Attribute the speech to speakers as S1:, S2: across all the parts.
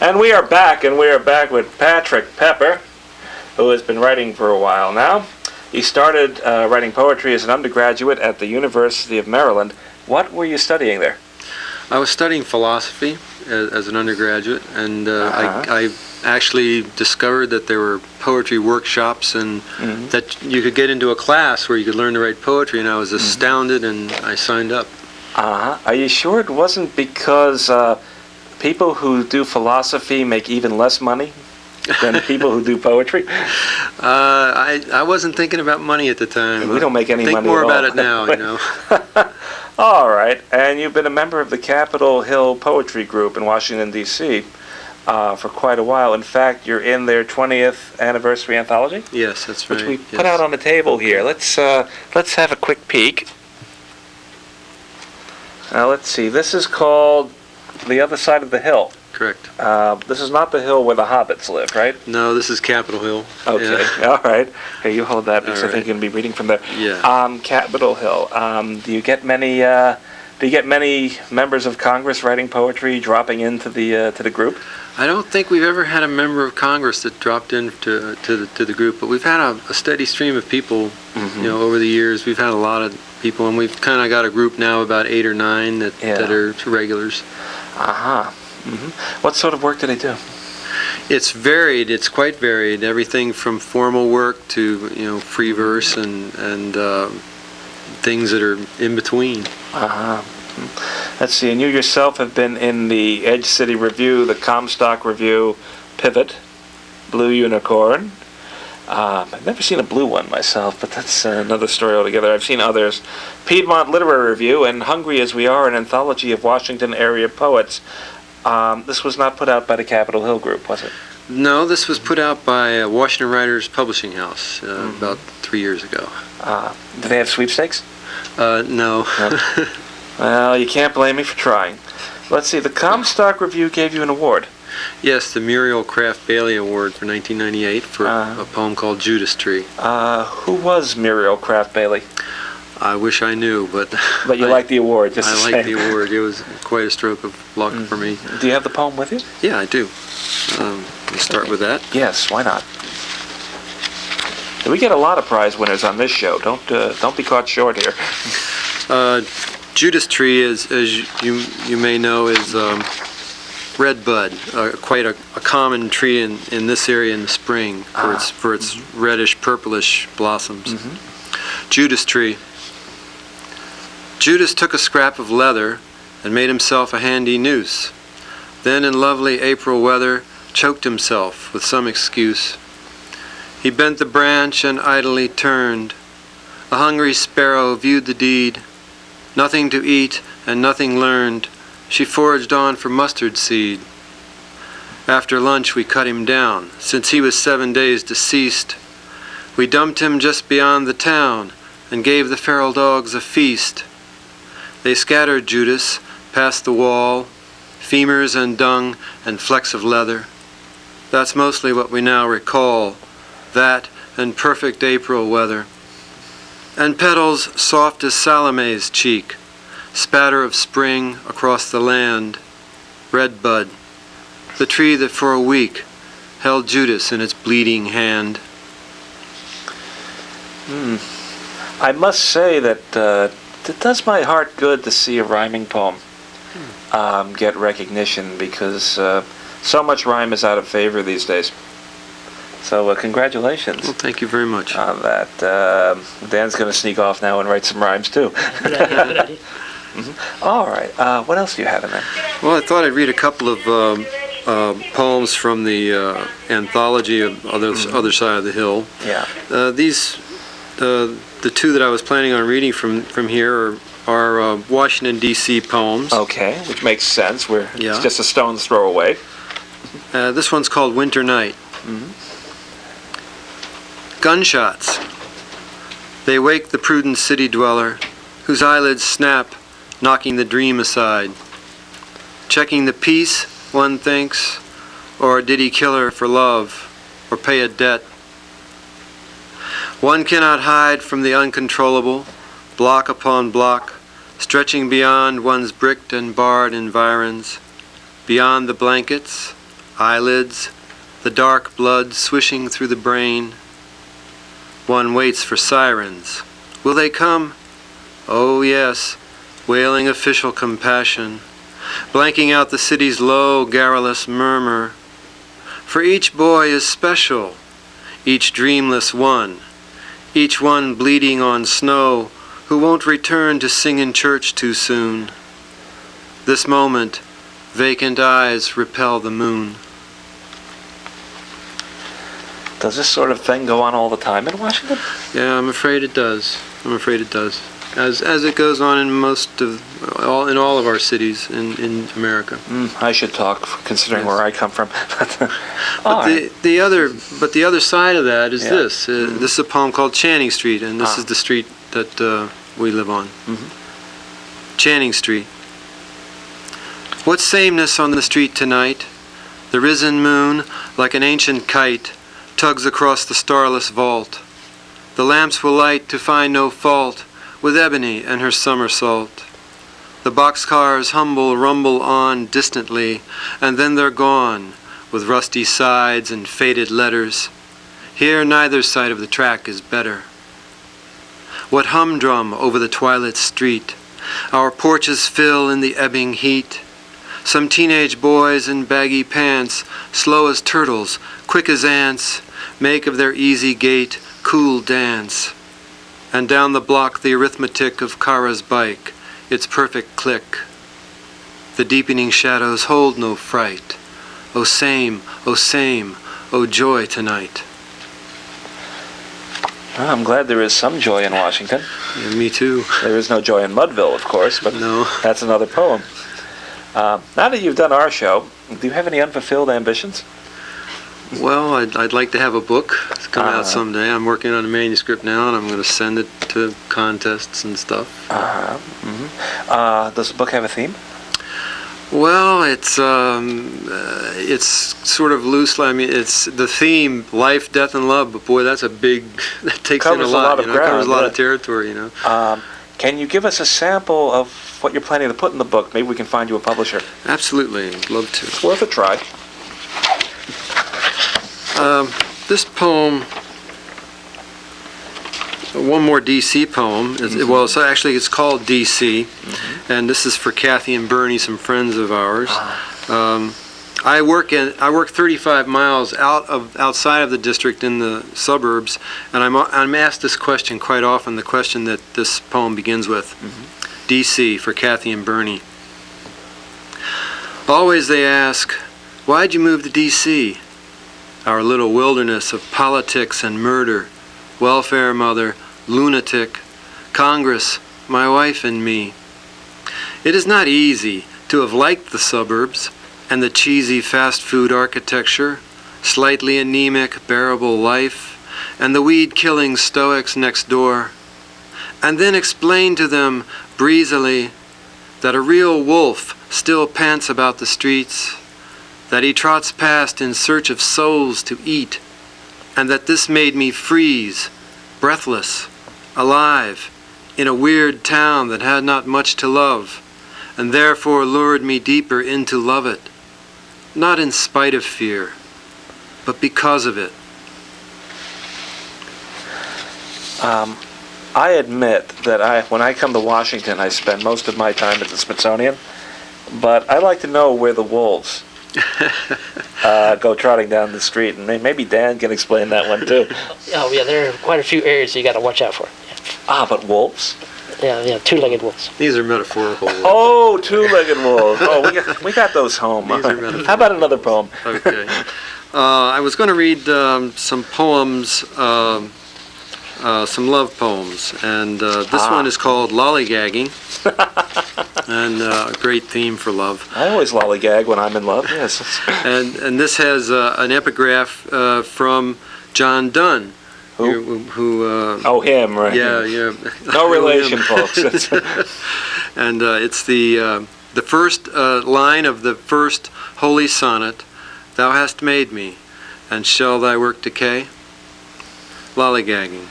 S1: And we are back with Patric Pepper, who has been writing for a while now. He started writing poetry as an undergraduate at the University of Maryland. What were you studying there?
S2: I was studying philosophy as an undergraduate, and I actually discovered that there were poetry workshops and that you could get into a class where you could learn to write poetry, and I was astounded, and I signed up.
S1: Are you sure it wasn't because people who do philosophy make even less money than people who do poetry?
S2: I wasn't thinking about money at the time.
S1: We don't make any money
S2: at all. Think more about it now, you know.
S1: All right, and you've been a member of the Capitol Hill Poetry Group in Washington, D.C. For quite a while. In fact, you're in their 20th anniversary anthology?
S2: Yes, that's right.
S1: Which we put out on the table here. Let's have a quick peek. Now, let's see. This is called The Other Side of the Hill.
S2: Correct.
S1: This is not the hill where the hobbits live, right?
S2: No, this is Capitol Hill.
S1: Okay, yeah. All right. Here, you hold that because I think you're going to be reading from there.
S2: Yeah.
S1: Capitol Hill. Do you get many members of Congress writing poetry dropping into the group?
S2: I don't think we've ever had a member of Congress that dropped into the group, but we've had a steady stream of people, you know, over the years. We've had a lot of people, and we've kind of got a group now, about 8 or 9 that are regulars.
S1: What sort of work do they do?
S2: It's varied. It's quite varied. Everything from formal work to, you know, free verse and things that are in between.
S1: Let's see, and you yourself have been in the Edge City Review, the Comstock Review, Pivot, Blue Unicorn. I've never seen a blue one myself, but that's another story altogether. I've seen others. Piedmont Literary Review, and Hungry as We Are, an anthology of Washington area poets. This was not put out by the Capitol Hill Group, was it?
S2: No, this was put out by Washington Writers Publishing House about 3 years ago.
S1: Do they have sweepstakes?
S2: No.
S1: Well, you can't blame me for trying. Let's see, the Comstock Review gave you an award.
S2: Yes, the Muriel Craft Bailey Award for 1998 for a poem called Judas Tree.
S1: Who was Muriel Craft Bailey?
S2: I wish I knew, but...
S1: But you like the award, just
S2: I like the award. It was quite a stroke of luck for me.
S1: Do you have the poem with you?
S2: Yeah, I do. Let's start with that.
S1: Yes, why not? We get a lot of prize winners on this show. Don't be caught short here.
S2: Judas Tree, as you may know, is red bud, quite a common tree in this area in the spring for its reddish purplish blossoms. Judas Tree. Judas took a scrap of leather and made himself a handy noose. Then in lovely April weather choked himself with some excuse. He bent the branch and idly turned. A hungry sparrow viewed the deed. Nothing to eat and nothing learned, she foraged on for mustard seed. After lunch we cut him down, since he was 7 days deceased. We dumped him just beyond the town and gave the feral dogs a feast. They scattered Judas past the wall, femurs and dung and flecks of leather. That's mostly what we now recall, that and perfect April weather. And petals soft as Salome's cheek, spatter of spring across the land, red bud, the tree that for a week held Judas in its bleeding hand.
S1: I must say that it does my heart good to see a rhyming poem get recognition, because so much rhyme is out of favor these days. So congratulations.
S2: Well, thank you very much.
S1: On that. Dan's going to sneak off now and write some rhymes too.
S3: Good idea.
S1: All right. What else do you have in there?
S2: Well, I thought I'd read a couple of poems from the anthology of Other Side of the Hill.
S1: Yeah.
S2: The two that I was planning on reading from here are Washington, D.C. poems.
S1: Okay, which makes sense. It's just a stone's throw away.
S2: This one's called Winter Night. Gunshots. They wake the prudent city dweller, whose eyelids snap, knocking the dream aside. Checking the peace, one thinks, or did he kill her for love, or pay a debt? One cannot hide from the uncontrollable, block upon block, stretching beyond one's bricked and barred environs, beyond the blankets, eyelids, the dark blood swishing through the brain. One waits for sirens. Will they come? Oh yes, wailing official compassion, blanking out the city's low, garrulous murmur. For each boy is special, each dreamless one, each one bleeding on snow, who won't return to sing in church too soon. This moment, vacant eyes repel the moon.
S1: Does this sort of thing go on all the time in Washington?
S2: Yeah, I'm afraid it does. I'm afraid it does. As it goes on in all of our cities in America.
S1: I should talk, considering
S2: Yes.
S1: where I come from.
S2: But the other side of that is
S1: Yeah.
S2: this. This is a poem called Channing Street, and this is the street that we live on. Channing Street. What sameness on the street tonight? The risen moon, like an ancient kite, tugs across the starless vault. The lamps will light to find no fault with Ebony and her somersault. The boxcars humble rumble on distantly, and then they're gone, with rusty sides and faded letters. Here neither side of the track is better. What humdrum over the twilit street, our porches fill in the ebbing heat. Some teenage boys in baggy pants, slow as turtles, quick as ants, make of their easy gait cool dance. And down the block the arithmetic of Kara's bike, its perfect click. The deepening shadows hold no fright. Oh same, oh joy tonight.
S1: Well, I'm glad there is some joy in Washington.
S2: Yeah, me too.
S1: There is no joy in Mudville, of course, but
S2: No.
S1: that's another poem. Now that you've done our show, do you have any unfulfilled ambitions?
S2: Well, I'd like to have a book to come out someday. I'm working on a manuscript now, and I'm going to send it to contests and stuff.
S1: Does the book have a theme?
S2: Well, it's sort of loose. I mean, it's the theme, life, death, and love. But boy, that's a big. That takes in a lot.
S1: of
S2: It
S1: ground,
S2: covers a lot of territory. You know.
S1: Can you give us a sample of what you're planning to put in the book? Maybe we can find you a publisher.
S2: Absolutely, I'd love to.
S1: It's worth a try.
S2: This poem, one more DC poem. Well, so actually it's called DC, and this is for Kathy and Bernie, some friends of ours. I work 35 miles outside of the district in the suburbs, and I'm asked this question quite often. The question that this poem begins with, DC for Kathy and Bernie. Always they ask, why'd you move to DC? Our little wilderness of politics and murder, welfare mother, lunatic, Congress, my wife and me. It is not easy to have liked the suburbs and the cheesy fast food architecture, slightly anemic, bearable life, and the weed-killing stoics next door, and then explain to them breezily that a real wolf still pants about the streets, that he trots past in search of souls to eat, and that this made me freeze, breathless, alive, in a weird town that had not much to love, and therefore lured me deeper into love it, not in spite of fear, but because of it.
S1: I admit that when I come to Washington, I spend most of my time at the Smithsonian, but I like to know where the wolves go trotting down the street, and maybe Dan can explain that one too.
S3: Oh yeah, there are quite a few areas you got to watch out for.
S1: But wolves?
S3: Yeah, two-legged wolves.
S2: These are metaphorical wolves.
S1: Oh, two-legged wolves. Oh, we got those home.
S2: These are metaphorical.
S1: How about another poem?
S2: Okay. I was going to read some poems, some love poems, and this one is called Lollygagging, and a great theme for love.
S1: I always lollygag when I'm in love, yes.
S2: And this has an epigraph from John Dunn.
S1: Who? Oh, him, right.
S2: Yeah.
S1: No relation, folks.
S2: And it's the first line of the first holy sonnet, Thou hast made me, and shall thy work decay? Lollygagging.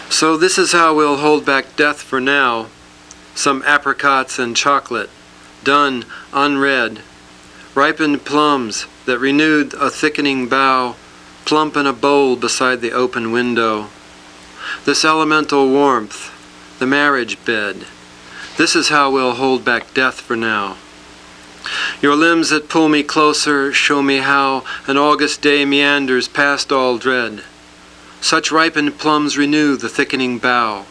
S2: So this is how we'll hold back death for now. Some apricots and chocolate, done unread, ripened plums that renewed a thickening bough, plump in a bowl beside the open window. This elemental warmth, the marriage bed, this is how we'll hold back death for now. Your limbs that pull me closer show me how an August day meanders past all dread. Such ripened plums renew the thickening bough.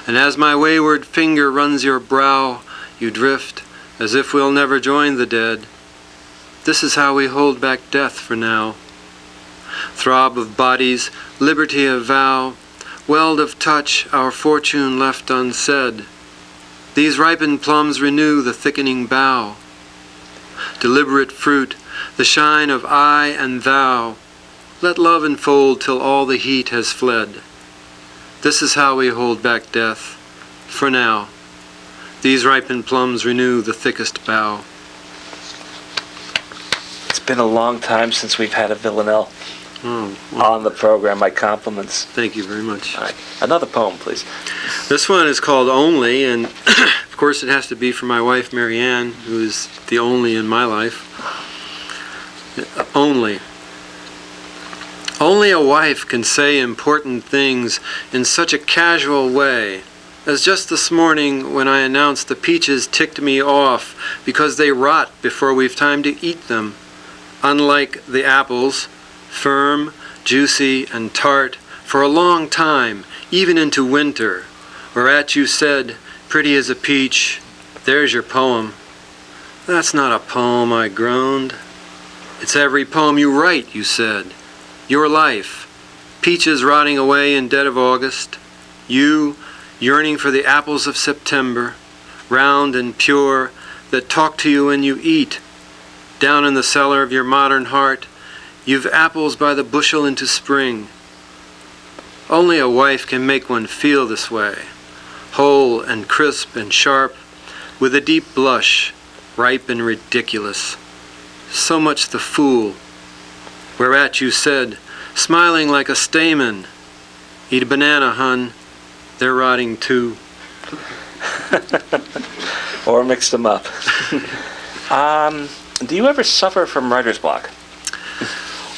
S2: And as my wayward finger runs your brow, you drift as if we'll never join the dead. This is how we hold back death for now. Throb of bodies, liberty of vow, weld of touch, our fortune left unsaid. These ripened plums renew the thickening bough. Deliberate fruit, the shine of I and thou. Let love enfold till all the heat has fled. This is how we hold back death, for now. These ripened plums renew the thickest bough.
S1: It's been a long time since we've had a villanelle on the program. My compliments.
S2: Thank you very much.
S1: All right. Another poem, please.
S2: This one is called Only, and of course it has to be for my wife, Marianne, who is the only in my life. Only. Only a wife can say important things in such a casual way, as just this morning when I announced the peaches ticked me off because they rot before we've time to eat them. Unlike the apples, firm, juicy, and tart for a long time, even into winter, whereat you said, pretty as a peach, there's your poem. That's not a poem, I groaned. It's every poem you write, you said. Your life, peaches rotting away in dead of August, you yearning for the apples of September, round and pure, that talk to you when you eat. Down in the cellar of your modern heart, you've apples by the bushel into spring. Only a wife can make one feel this way, whole and crisp and sharp, with a deep blush, ripe and ridiculous. So much the fool. Whereat you said, smiling like a stamen, eat a banana, hun, they're rotting too.
S1: Or mix them up. Do you ever suffer from writer's block?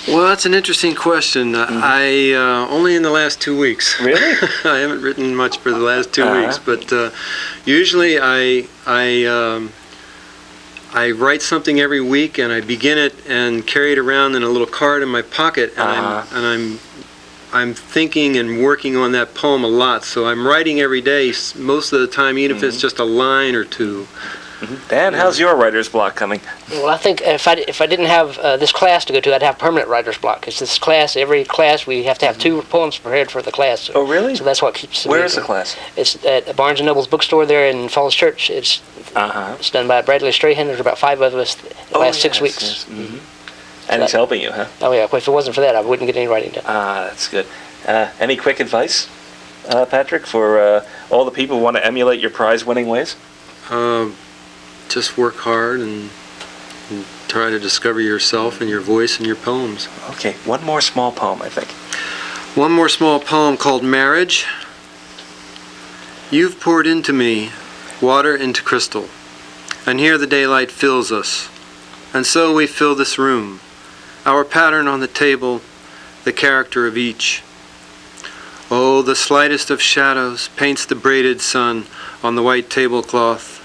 S2: Well, that's an interesting question. I only in the last 2 weeks.
S1: Really?
S2: I haven't written much for the last 2 weeks, but usually I write something every week, and I begin it and carry it around in a little card in my pocket, and I'm thinking and working on that poem a lot. So I'm writing every day, most of the time, even if it's just a line or two.
S1: Dan, how's your writer's block coming?
S3: Well, I think if I didn't have this class to go to, I'd have permanent writer's block. Because this class, every class, we have to have 2 poems prepared for the class.
S1: Oh, really?
S3: So that's what keeps.
S1: Where is the class?
S3: It's at Barnes and Noble's bookstore there in Falls Church. It's done by Bradley Strahan. There's about 5 of us the last 6 weeks.
S1: Yes. And he's helping you, huh?
S3: Oh yeah. If it wasn't for that, I wouldn't get any writing done.
S1: That's good. Any quick advice, Patrick, for all the people who want to emulate your prize-winning ways?
S2: Just work hard and try to discover yourself and your voice and your poems.
S1: Okay, one more small poem, I think.
S2: One more small poem called Marriage. You've poured into me water into crystal, and here the daylight fills us, and so we fill this room, our pattern on the table, the character of each. Oh, the slightest of shadows paints the braided sun on the white tablecloth,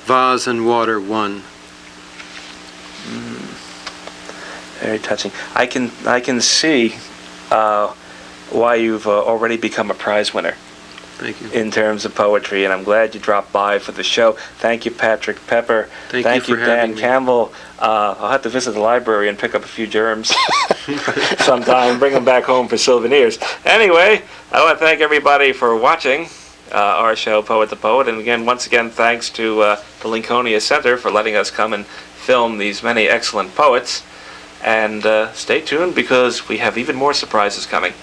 S2: vase and water one.
S1: Very touching. I can see why you've already become a prize winner.
S2: Thank you.
S1: In terms of poetry, and I'm glad you dropped by for the show. Thank you, Patric Pepper.
S2: Thank you for
S1: Dan
S2: having me.
S1: Campbell. I'll have to visit the library and pick up a few germs sometime and bring them back home for souvenirs. Anyway, I want to thank everybody for watching our show, Poet the Poet, and again, once again, thanks to the Lincolnia Center for letting us come and film these many excellent poets. And stay tuned because we have even more surprises coming.